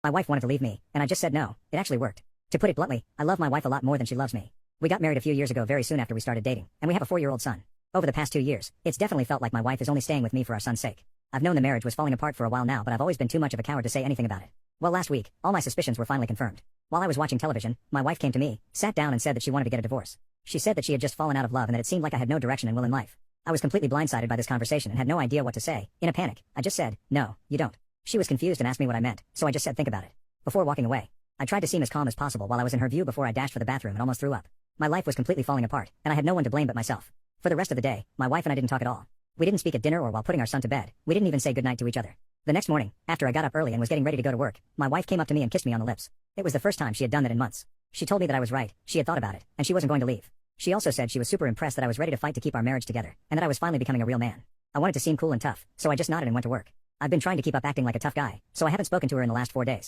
My wife wanted to leave me, and I just said no. It actually worked. To put it bluntly, I love my wife a lot more than she loves me. We got married a few years ago very soon after we started dating, and we have a 4-year-old son. Over the past 2 years, it's definitely felt like my wife is only staying with me for our son's sake. I've known the marriage was falling apart for a while now, but I've always been too much of a coward to say anything about it. Well, last week, all my suspicions were finally confirmed. While I was watching television, my wife came to me, sat down and said that she wanted to get a divorce. She said that she had just fallen out of love and that it seemed like I had no direction and will in life. I was completely blindsided by this conversation and had no idea what to say. In a panic, I just said, "No, you don't." She was confused and asked me what I meant, so I just said think about it. Before walking away, I tried to seem as calm as possible while I was in her view before I dashed for the bathroom and almost threw up. My life was completely falling apart, and I had no one to blame but myself. For the rest of the day, my wife and I didn't talk at all. We didn't speak at dinner or while putting our son to bed. We didn't even say goodnight to each other. The next morning, after I got up early and was getting ready to go to work, my wife came up to me and kissed me on the lips. It was the first time she had done that in months. She told me that I was right, she had thought about it, and she wasn't going to leave. She also said she was super impressed that I was ready to fight to keep our marriage together, and that I was finally becoming a real man. I wanted to seem cool and tough, so I just nodded and went to work. I've been trying to keep up acting like a tough guy, so I haven't spoken to her in the last 4 days.